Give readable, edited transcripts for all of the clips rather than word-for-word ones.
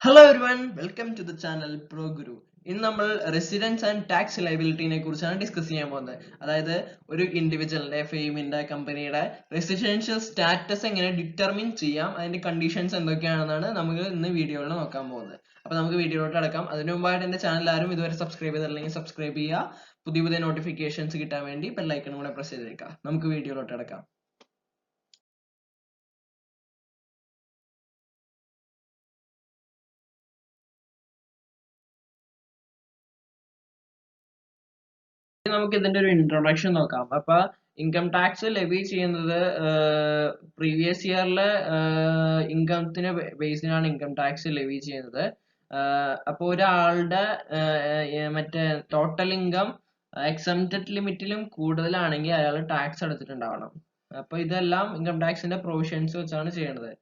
Hello everyone, welcome to the channel Pro Guru. ഇന്ന് നമ്മൾ residence and tax ലയബിലിറ്റിനെ കുറിച്ചാണ് discuss ചെയ്യാൻ പോകുന്നത്. അതായത് ഒരു ഇൻഡിവിജ്വലിന്റെ ഫെയിമിന്റെ കമ്പനിയുടെ റെസിഡൻഷ്യൽ സ്റ്റാറ്റസ് എങ്ങനെ ഡിറ്റർമിൻ ചെയ്യാം, അതിന്റെ കണ്ടീഷൻസ് എന്തൊക്കെയാണെന്നാണ് നമുക്ക് ഇന്ന് വീഡിയോയിൽ നോക്കാൻ പോകുന്നത്. അപ്പോൾ നമുക്ക് വീഡിയോയിലോട്ട് അടക്കാം. അതിനു മുമ്പായിട്ട് എന്റെ ചാനൽ ആരും ഇതുവരെ സബ്സ്ക്രൈബ് ചെയ്തില്ലെങ്കിൽ സബ്സ്ക്രൈബ് ചെയ്യുക. പുതിയ പുതിയ നോട്ടിഫിക്കേഷൻസ് കിട്ടാൻ വേണ്ടി ബെൽ ഐക്കൺ കൂടെ പ്രസ് ചെയ്തേക്കുക. നമുക്ക് വീഡിയോയിലോട്ട് അടക്കാം. നമുക്ക് ഇതിന്റെ ഒരു ഇൻട്രൊഡക്ഷൻ നോക്കാം. അപ്പൊ ഇൻകം ടാക്സ് ലെവി ചെയ്യുന്നത് പ്രീവിയസ് ഇയറിലെ ഇൻകത്തിന് ബേസിലാണ് ഇൻകം ടാക്സ് ലെവി ചെയ്യുന്നത്. അപ്പോൾ ഒരാളുടെ മറ്റേ ടോട്ടൽ ഇൻകം എക്സംപ്റ്റഡ് ലിമിറ്റിലും കൂടുതലാണെങ്കിൽ അയാൾ ടാക്സ് അടച്ചിട്ടുണ്ടാവണം. അപ്പൊ ഇതെല്ലാം ഇൻകം ടാക്സിന്റെ പ്രൊവിഷൻസ് വെച്ചാണ് ചെയ്യുന്നത്.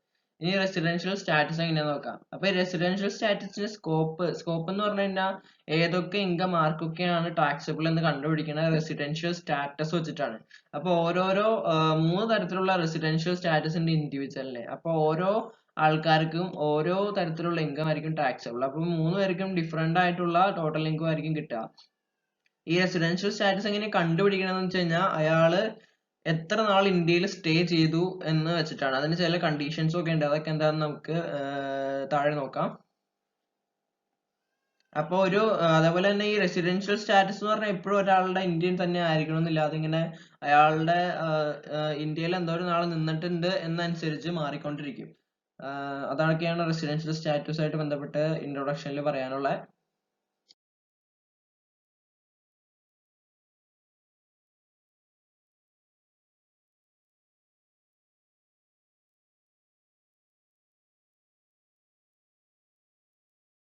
ഇനി റെസിഡൻഷ്യൽ സ്റ്റാറ്റസ് എങ്ങനെയാ നോക്കാം. അപ്പൊ റെസിഡൻഷ്യൽ സ്റ്റാറ്റസിന്റെ സ്കോപ്പ് എന്ന് പറഞ്ഞു കഴിഞ്ഞാൽ ഏതൊക്കെ ഇൻകം ആർക്കൊക്കെയാണ് ടാക്സബിൾ എന്ന് കണ്ടുപിടിക്കുന്ന റെസിഡൻഷ്യൽ സ്റ്റാറ്റസ് വെച്ചിട്ടാണ്. അപ്പൊ ഓരോരോ 3 തരത്തിലുള്ള റെസിഡൻഷ്യൽ സ്റ്റാറ്റസ് ഉണ്ട് ഇൻഡിവിജ്വലിന്. അപ്പൊ ഓരോ ആൾക്കാർക്കും ഓരോ തരത്തിലുള്ള ഇൻകം ആയിരിക്കും ടാക്സബിൾ. അപ്പൊ 3 പേർക്കും ഡിഫറെന്റ് ആയിട്ടുള്ള ടോട്ടൽ ഇൻകം ആയിരിക്കും കിട്ടുക. ഈ റെസിഡൻഷ്യൽ സ്റ്റാറ്റസ് എങ്ങനെ കണ്ടുപിടിക്കണമെന്ന് വെച്ച് കഴിഞ്ഞാൽ അയാള് എത്ര നാൾ ഇന്ത്യയിൽ സ്റ്റേ ചെയ്തു എന്ന് വെച്ചിട്ടാണ്. അതിന് ചില കണ്ടീഷൻസും ഒക്കെ ഉണ്ട്. അതൊക്കെ എന്താണെന്ന് നമുക്ക് താഴെ നോക്കാം. അപ്പൊ അതേപോലെ തന്നെ ഈ റെസിഡൻഷ്യൽ സ്റ്റാറ്റസ് എന്ന് പറഞ്ഞാൽ എപ്പോഴും ഒരാളുടെ ഇന്ത്യൻ തന്നെ ആയിരിക്കണം എന്നില്ല. അതിങ്ങനെ അയാളുടെ ഇന്ത്യയിൽ എന്തോരം നാൾ നിന്നിട്ടുണ്ട് എന്നനുസരിച്ച് മാറിക്കൊണ്ടിരിക്കും. അതൊക്കെയാണ് റെസിഡൻഷ്യൽ സ്റ്റാറ്റസ് ആയിട്ട് ബന്ധപ്പെട്ട് ഇൻട്രൊഡക്ഷനിൽ പറയാനുള്ള.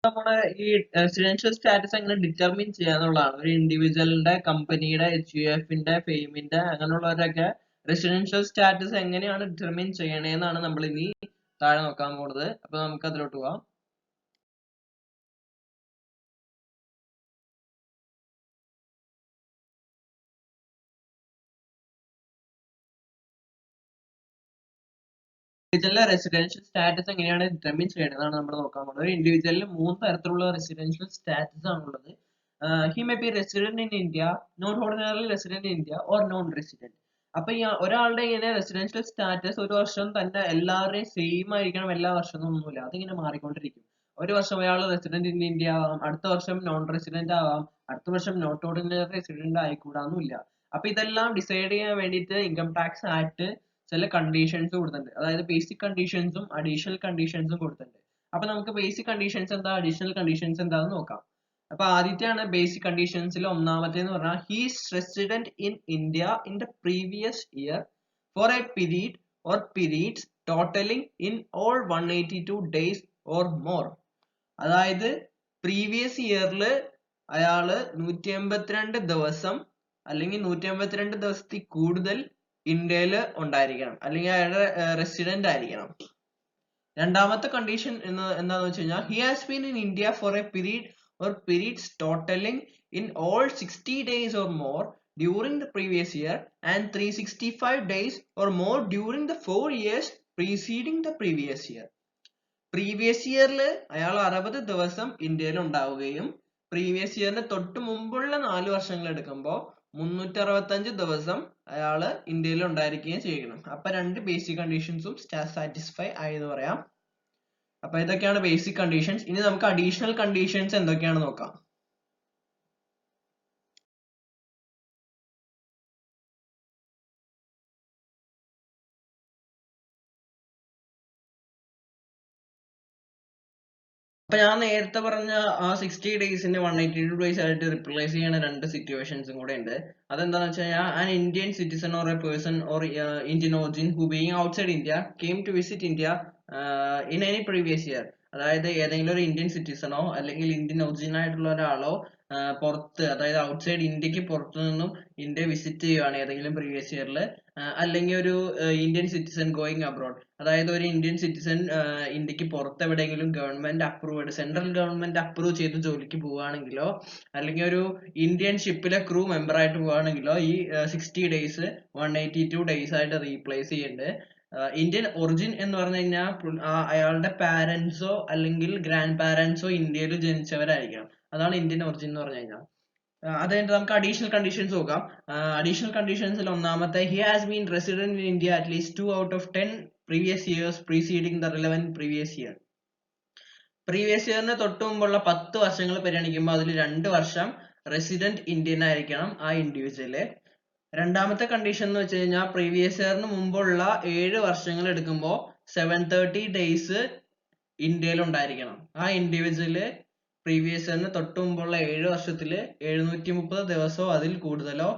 നമ്മുടെ ഈ റെസിഡൻഷ്യൽ സ്റ്റാറ്റസ് എങ്ങനെ ഡിറ്റർമിൻ ചെയ്യാന്നുള്ളതാണ്. ഒരു ഇൻഡിവിജ്വലിന്റെ, കമ്പനിയുടെ, HUFന്റെ, ഫെയിമിന്റെ അങ്ങനെയുള്ളവരൊക്കെ റെസിഡൻഷ്യൽ സ്റ്റാറ്റസ് എങ്ങനെയാണ് ഡിറ്റർമിൻ ചെയ്യണേന്നാണ് നമ്മൾ ഇനി താഴെ നോക്കാൻ പോകുന്നത്. അപ്പൊ നമുക്ക് അതിലോട്ട് പോവാം. ഇൻഡിവിജ്വലിലെ റെസിഡൻഷ്യൽ സ്റ്റാറ്റസ് എങ്ങനെയാണ് ഡിറ്റർമിൻ ചെയ്യണതാണ് നമ്മൾ നോക്കാൻ പോകുന്നത്. ഒരു ഇൻഡിവിജ്വലിന് 3 തരത്തിലുള്ള റെസിഡൻഷ്യൽ സ്റ്റാറ്റസ് ആണുള്ളത്. He may be resident in India, not ordinary resident in India or non resident. അപ്പൊ ഈ ഒരാളുടെ ഇങ്ങനെ റെസിഡൻഷ്യൽ സ്റ്റാറ്റസ് ഒരു വർഷം തന്നെ എല്ലാവരുടെയും സെയിം ആയിരിക്കണം എല്ലാ വർഷവും ഒന്നുമില്ല. അതിങ്ങനെ മാറിക്കൊണ്ടിരിക്കും. ഒരു വർഷം അയാൾ റെസിഡന്റ് ഇൻ ഇന്ത്യ ആവാം, അടുത്ത വർഷം നോൺ റെസിഡന്റ് ആവാം, അടുത്ത വർഷം നോട്ട് ഓർഡിനറി റെസിഡന്റ് ആയിക്കൂടാന്നുമില്ല. അപ്പൊ ഇതെല്ലാം ഡിസൈഡ് ചെയ്യാൻ വേണ്ടിയിട്ട് ഇൻകം ടാക്സ് ആക്ട് ചില കണ്ടീഷൻസ് കൊടുത്തിട്ടുണ്ട്. അതായത് ബേസിക് കണ്ടീഷൻസും അഡീഷണൽ കണ്ടീഷൻസും കൊടുത്തിട്ടുണ്ട്. അപ്പൊ നമുക്ക് ബേസിക് കണ്ടീഷൻസ് എന്താ, അഡീഷണൽ കണ്ടീഷൻസ് എന്താന്ന് നോക്കാം. അപ്പൊ ആദ്യത്തെയാണ് ബേസിക് കണ്ടീഷൻസിൽ ഒന്നാമത്തേന്ന് പറഞ്ഞാൽ he's resident in India in the previous year for a period or periods totalling in all 182 days or more. അതായത് പ്രീവിയസ് ഇയറിൽ അയാള് 182 ദിവസം അല്ലെങ്കിൽ 182 ദിവസത്തിൽ കൂടുതൽ ഇന്ത്യയിൽ ഉണ്ടായിരിക്കണം, അല്ലെങ്കിൽ അയാളുടെ റെസിഡന്റ് ആയിരിക്കണം. രണ്ടാമത്തെ കണ്ടീഷൻ എന്താന്ന് വെച്ച് കഴിഞ്ഞാൽ he has been in India for a period or periods totaling in all 60 days or more during the previous year and 365 days or more during the 4 years preceding the previous year. Previous ഇയറിൽ അയാൾ 60 ദിവസം ഇന്ത്യയിൽ ഉണ്ടാവുകയും previous ഇയറിന് തൊട്ട് മുമ്പുള്ള 4 വർഷങ്ങൾ എടുക്കുമ്പോൾ 365 ദിവസം അയാള് ഇന്ത്യയിൽ ഉണ്ടായിരിക്കുകയും ചെയ്യണം. അപ്പൊ 2 ബേസിക് കണ്ടീഷൻസും സാറ്റിസ്ഫൈ ആയെന്ന് പറയാം. അപ്പൊ ഇതൊക്കെയാണ് ബേസിക് കണ്ടീഷൻസ്. ഇനി നമുക്ക് അഡീഷണൽ കണ്ടീഷൻസ് എന്തൊക്കെയാണെന്ന് നോക്കാം. അപ്പൊ ഞാൻ നേരത്തെ പറഞ്ഞ ആ 60 ഡേയ്സിന്റെ 182 ഡേയ്സ് ആയിട്ട് റിപ്ലേസ് ചെയ്യുന്ന 2 സിറ്റുവേഷൻസും കൂടെ ഉണ്ട്. അതെന്താന്ന് വെച്ച് കഴിഞ്ഞാൽ an Indian citizen or a person or Indian origin who being outside India came to visit India in any previous year. അതായത് ഏതെങ്കിലും ഒരു ഇന്ത്യൻ സിറ്റിസണോ അല്ലെങ്കിൽ ഇന്ത്യൻ ഒറിജിൻ ആയിട്ടുള്ള ഒരാളോ പുറത്ത്, അതായത് ഔട്ട്സൈഡ് ഇന്ത്യക്ക് പുറത്തു നിന്നും ഇന്ത്യ വിസിറ്റ് ചെയ്യുകയാണ് ഏതെങ്കിലും പ്രീവിയസ് ഇയറിൽ, അല്ലെങ്കിൽ ഒരു ഇന്ത്യൻ സിറ്റിസൺ ഗോയിങ് അബ്രോഡ്, അതായത് ഒരു ഇന്ത്യൻ സിറ്റിസൺ ഇന്ത്യക്ക് പുറത്ത് എവിടെയെങ്കിലും government approved, central government approve ചെയ്ത് ജോലിക്ക് പോവുകയാണെങ്കിലോ അല്ലെങ്കിൽ ഒരു ഇന്ത്യൻ ഷിപ്പിലെ ക്രൂ മെമ്പർ ആയിട്ട് പോവുകയാണെങ്കിലോ ഈ 60 ഡേയ്സ് 182 ഡേയ്സ് ആയിട്ട് റീപ്ലേസ് ചെയ്യുന്നുണ്ട്. ഇന്ത്യൻ ഒറിജിൻ എന്ന് പറഞ്ഞു കഴിഞ്ഞാൽ അയാളുടെ പാരന്റ്സോ അല്ലെങ്കിൽ ഗ്രാൻഡ് പാരന്റ്സോ ഇന്ത്യയിൽ ജനിച്ചവരായിരിക്കണം. അതാണ് ഇന്ത്യൻ ഒറിജിൻ എന്ന് പറഞ്ഞു കഴിഞ്ഞാൽ. അത് കഴിഞ്ഞിട്ട് നമുക്ക് അഡീഷണൽ കണ്ടീഷൻസ് നോക്കാം. അഡീഷണൽ കണ്ടീഷൻസിൽ ഒന്നാമത്തെ, he has been resident in India at least 2 out of 10 previous years preceding the relevant previous year. Previous ഇയറിന് തൊട്ട് മുമ്പുള്ള 10 വർഷങ്ങൾ പരിഗണിക്കുമ്പോൾ അതിൽ 2 വർഷം റെസിഡന്റ് ഇന്ത്യൻ ആയിരിക്കണം ആ ഇൻഡിവിജ്വല്. രണ്ടാമത്തെ കണ്ടീഷൻ എന്ന് വെച്ച് കഴിഞ്ഞാൽ പ്രീവിയസ് ഇയറിന് മുമ്പുള്ള 7 വർഷങ്ങൾ എടുക്കുമ്പോൾ 730 ഡേയ്സ് ഇന്ത്യയിൽ ഉണ്ടായിരിക്കണം. ആ ഇൻഡിവിജ്വല് പ്രീവിയസ് ഇയറിന് തൊട്ട് മുമ്പുള്ള 7 വർഷത്തില് 730 ദിവസമോ അതിൽ കൂടുതലോ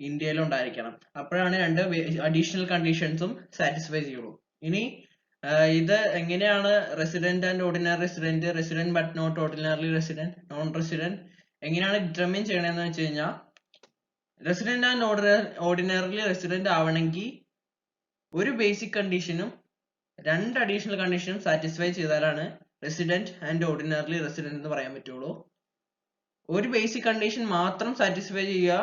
ഇന്ത്യയിൽ ഉണ്ടായിരിക്കണം. അപ്പോഴാണ് 2 അഡീഷണൽ കണ്ടീഷൻസും സാറ്റിസ്ഫൈ ചെയ്യുള്ളൂ. ഇനി ഇത് എങ്ങനെയാണ് resident and ordinary resident, resident but not ordinary resident, non resident എങ്ങനെയാണ് ഡിറ്റർമിൻ ചെയ്യണമെന്ന് വെച്ച് കഴിഞ്ഞാൽ, റെസിഡന്റ് ആൻഡ് ഓർഡിനറി റെസിഡന്റ് ആവണമെങ്കിൽ ഒരു ബേസിക് കണ്ടീഷനും 2 അഡീഷണൽ കണ്ടീഷനും സാറ്റിസ്ഫൈ ചെയ്താലാണ് റെസിഡന്റ് ആൻഡ് ഓർഡിനറി റെസിഡന്റ് എന്ന് പറയാൻ പറ്റുള്ളൂ. ഒരു ബേസിക് കണ്ടീഷൻ മാത്രം സാറ്റിസ്ഫൈ ചെയ്യുക,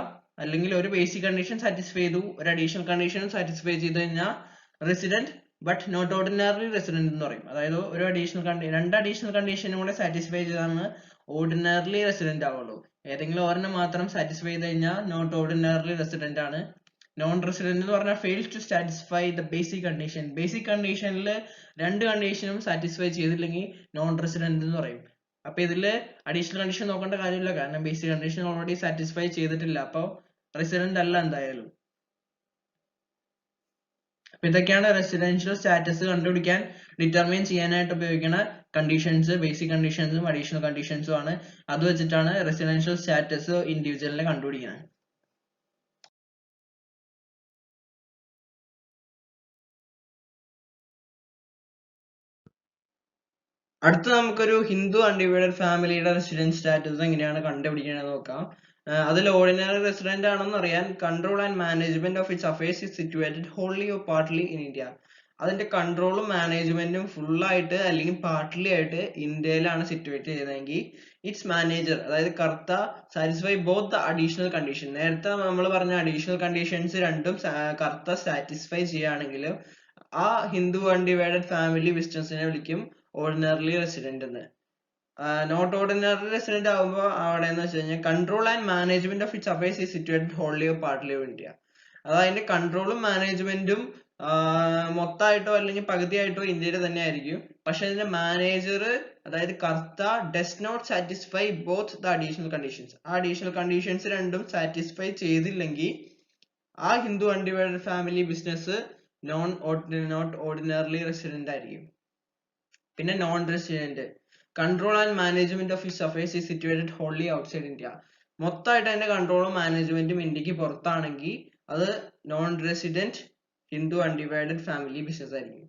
അല്ലെങ്കിൽ ഒരു ബേസിക് കണ്ടീഷൻ സാറ്റിസ്ഫൈ ചെയ്തു ഒരു അഡീഷണൽ കണ്ടീഷനും സാറ്റിസ്ഫൈ ചെയ്ത് കഴിഞ്ഞാൽ resident but not ordinary resident എന്ന് പറയും. അതായത് ഒരു രണ്ട് അഡീഷണൽ കണ്ടീഷനും കൂടെ സാറ്റിസ്ഫൈ ചെയ്താണ് ഓർഡിനറി റെസിഡന്റ് ആവുള്ളൂ. ഏതെങ്കിലും ഒരെണ്ണം മാത്രം സാറ്റിസ്ഫൈ ചെയ്ത് കഴിഞ്ഞാൽ നോട്ട് ഓർഡിനറി റെസിഡന്റ് ആണ്. നോൺ റെസിഡന്റ് എന്ന് പറഞ്ഞാൽ fails to satisfy the basic condition. Basic കണ്ടീഷനിൽ 2 കണ്ടീഷനും സാറ്റിസ്ഫൈ ചെയ്തില്ലെങ്കിൽ നോൺ റെസിഡന്റ് എന്ന് പറയും. അപ്പൊ ഇതില് അഡീഷണൽ കണ്ടീഷൻ നോക്കേണ്ട കാര്യമില്ല, കാരണം ബേസിക് കണ്ടീഷൻ ഓൾറെഡി സാറ്റിസ്ഫൈ ചെയ്തിട്ടില്ല. അപ്പൊ റെസിഡന്റ് അല്ല എന്തായാലും. അപ്പൊ ഇതൊക്കെയാണ് റെസിഡൻഷ്യൽ സ്റ്റാറ്റസ് കണ്ടുപിടിക്കാൻ ഡിറ്റർമിൻ ചെയ്യാനായിട്ട് ഉപയോഗിക്കുന്ന കണ്ടീഷൻസ്. ബേസിക് കണ്ടീഷൻസും അഡീഷണൽ കണ്ടീഷൻസും ആണ്. അത് വെച്ചിട്ടാണ് റെസിഡൻഷ്യൽ സ്റ്റാറ്റസ് ഇൻഡിവിജ്വലിനെ കണ്ടുപിടിക്കുന്നത്. അടുത്ത നമുക്കൊരു ഹിന്ദു അൺഡിവൈഡഡ് ഫാമിലിയുടെ റെസിഡൻസ് സ്റ്റാറ്റസ് എങ്ങനെയാണ് കണ്ടുപിടിക്കുന്നത് നോക്കാം. അതിൽ ഓർഡിനറി റെസിഡന്റ് ആണെന്ന് അറിയാൻ, control and management of its affairs is situated wholly or partly in India. അതിന്റെ കൺട്രോളും മാനേജ്മെന്റും ഫുൾ ആയിട്ട് അല്ലെങ്കിൽ പാർട്ട്ലി ആയിട്ട് ഇന്ത്യയിലാണ് സിറ്റുവേറ്റ് ചെയ്തതെങ്കിൽ ഇറ്റ്സ് മാനേജർ, അതായത് Karta, satisfy both the additional condition. നേരത്തെ നമ്മൾ പറഞ്ഞ അഡീഷണൽ കണ്ടീഷൻസ് രണ്ടും കർത്ത സാറ്റിസ്ഫൈ ചെയ്യുകയാണെങ്കിൽ ആ ഹിന്ദു അൺഡിവൈഡഡ് ഫാമിലി ബിസിനസിനെ വിളിക്കും ഓർഡിനറി റെസിഡന്റ് എന്ന്. നോട്ട് ഓർഡിനറി റെസിഡന്റ് ആകുമ്പോൾ അവിടെ എന്ന് വെച്ച് കഴിഞ്ഞാൽ control and management of its affairs is situated wholly or partly of India. അതായത് അതിന്റെ കൺട്രോളും മാനേജ്മെന്റും മൊത്തമായിട്ടോ അല്ലെങ്കിൽ പകുതിയായിട്ടോ ഇന്ത്യയിൽ തന്നെ ആയിരിക്കും. പക്ഷെ അതിന്റെ മാനേജർ, അതായത് Karta, does not satisfy both the additional conditions. ആ അഡീഷണൽ കണ്ടീഷൻസ് രണ്ടും സാറ്റിസ്ഫൈ ചെയ്തില്ലെങ്കിൽ ആ Hindu undivided family business not ordinary resident ആയിരിക്കും. പിന്നെ non resident, control and management of his affairs is situated wholly outside India. മൊത്തമായിട്ട് അതിന്റെ കൺട്രോളും മാനേജ്മെന്റും ഇന്ത്യക്ക് പുറത്താണെങ്കിൽ അത് non resident Hindu undivided family business ആയിരിക്കും.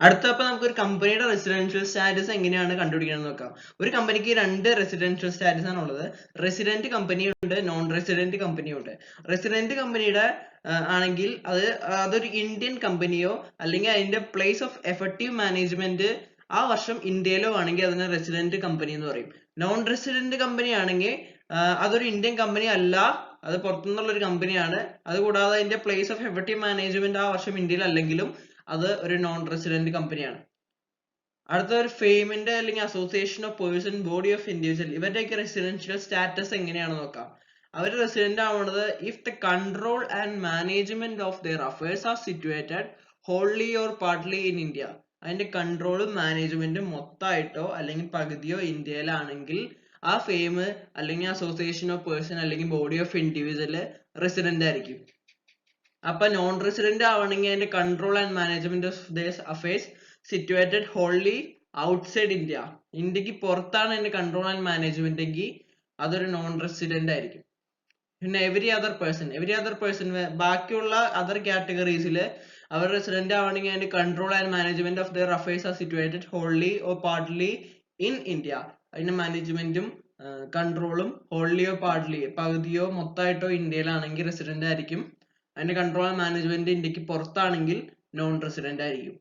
അടുത്തപ്പോ നമുക്കൊരു കമ്പനിയുടെ റെസിഡൻഷ്യൽ സ്റ്റാറ്റസ് എങ്ങനെയാണ് കണ്ടുപിടിക്കണം നോക്കാം. ഒരു കമ്പനിക്ക് 2 റെസിഡൻഷ്യൽ സ്റ്റാറ്റസ് ആണ് ഉള്ളത്. റെസിഡന്റ് കമ്പനി ഉണ്ട്, നോൺ റെസിഡന്റ് കമ്പനി ഉണ്ട്. റെസിഡന്റ് കമ്പനിയുടെ ആണെങ്കിൽ അതൊരു ഇന്ത്യൻ കമ്പനിയോ അല്ലെങ്കിൽ അതിന്റെ പ്ലേസ് ഓഫ് എഫക്റ്റീവ് മാനേജ്മെന്റ് ആ വർഷം ഇന്ത്യയിലോ ആണെങ്കിൽ അതിനെ റെസിഡന്റ് കമ്പനി എന്ന് പറയും. നോൺ റെസിഡന്റ് കമ്പനി ആണെങ്കിൽ അതൊരു ഇന്ത്യൻ കമ്പനി അല്ല, അത് പുറത്തുനിന്നുള്ള ഒരു കമ്പനിയാണ്. അതുകൂടാതെ അതിന്റെ പ്ലേസ് ഓഫ് എഫക്റ്റീവ് മാനേജ്മെന്റ് ആ വർഷം ഇന്ത്യയിൽ അല്ലെങ്കിലും അത് ഒരു നോൺ റെസിഡന്റ് കമ്പനിയാണ്. അടുത്ത ഒരു ഫെയിമിന്റെ അല്ലെങ്കിൽ association of person, body of individual, ഇവരുടെയൊക്കെ റെസിഡൻഷ്യൽ സ്റ്റാറ്റസ് എങ്ങനെയാണെന്ന് നോക്കാം. അവർ റെസിഡന്റ് ആവുന്നത് if the control and management of their affairs R situated wholly or partly in India. അതിന്റെ കൺട്രോളും മാനേജ്മെന്റും മൊത്തമായിട്ടോ അല്ലെങ്കിൽ പകുതിയോ ഇന്ത്യയിലാണെങ്കിൽ ആ ഫെയിം അല്ലെങ്കിൽ അസോസിയേഷൻ ഓഫ് പേഴ്സൺ അല്ലെങ്കിൽ ബോഡി ഓഫ് ഇൻഡിവിജ്വൽ റെസിഡന്റ് ആയിരിക്കും. അപ്പൊ നോൺ റെസിഡന്റ് ആവണമെങ്കിൽ അതിന്റെ control and management of this affairs situated wholly outside India. ഇന്ത്യക്ക് പുറത്താണ് അതിന്റെ കൺട്രോൾ ആൻഡ് മാനേജ്മെന്റ് എങ്കിൽ അതൊരു നോൺ റെസിഡന്റ് ആയിരിക്കും. പിന്നെ എവരി അതർ പേഴ്സൺ ബാക്കിയുള്ള അതർ കാറ്റഗറീസിൽ അവർ റെസിഡന്റ് ആവണമെങ്കിൽ അതിന്റെ control and management of their affairs R situated wholly or partly in India. അതിന്റെ മാനേജ്മെന്റും കൺട്രോളും ഹോൾലിയോ പാർട്ട്ലി പകുതിയോ മൊത്തമായിട്ടോ ഇന്ത്യയിലാണെങ്കിൽ റെസിഡന്റ് ആയിരിക്കും. അതിന്റെ കൺട്രോൾ ആൻഡ് മാനേജ്മെന്റ് ഇന്ത്യക്ക് പുറത്താണെങ്കിൽ നോൺ റെസിഡന്റ് ആയിരിക്കും.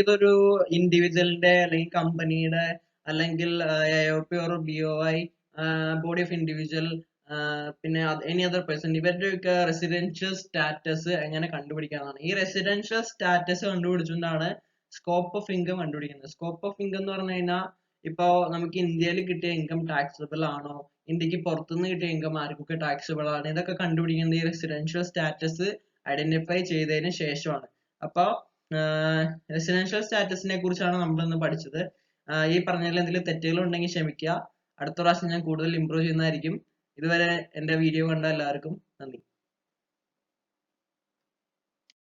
ഇതൊരു ഇൻഡിവിജ്വലിന്റെ അല്ലെങ്കിൽ കമ്പനിയുടെ അല്ലെങ്കിൽ AOP or BOI, body of individual, പിന്നെ എനി അതർ പേഴ്സൺ, ഇവരുടെയൊക്കെ റെസിഡൻഷ്യൽ സ്റ്റാറ്റസ് എങ്ങനെ കണ്ടുപിടിക്കാന്നാണ്. ഈ റെസിഡൻഷ്യൽ സ്റ്റാറ്റസ് കണ്ടുപിടിച്ചുകൊണ്ടാണ് സ്കോപ്പ് ഓഫ് ഇൻകം കണ്ടുപിടിക്കുന്നത്. സ്കോപ്പ് ഓഫ് ഇൻകം എന്ന് പറഞ്ഞു കഴിഞ്ഞാൽ ഇപ്പോ നമുക്ക് ഇന്ത്യയിൽ കിട്ടിയ ഇൻകം ടാക്സബിൾ ആണോ, ഇന്ത്യക്ക് പുറത്തുനിന്ന് കിട്ടിയ ഇൻകം ആർക്കൊക്കെ ടാക്സബിൾ ആണ്, ഇതൊക്കെ കണ്ടുപിടിക്കുന്നത് ഈ റെസിഡൻഷ്യൽ സ്റ്റാറ്റസ് ഐഡന്റിഫൈ ചെയ്തതിന് ശേഷമാണ്. അപ്പൊ റെസിഡൻഷ്യൽ സ്റ്റാറ്റസിനെ കുറിച്ചാണ് നമ്മൾ ഇന്ന് പഠിച്ചത്. ഈ പറഞ്ഞതിൽ എന്തെങ്കിലും തെറ്റുകൾ ഉണ്ടെങ്കിൽ ക്ഷമിക്കുക. അടുത്ത പ്രാവശ്യം ഞാൻ കൂടുതൽ ഇംപ്രൂവ് ചെയ്യുന്നതായിരിക്കും. ഇതുവരെ എന്റെ വീഡിയോ കണ്ട എല്ലാവർക്കും നന്ദി.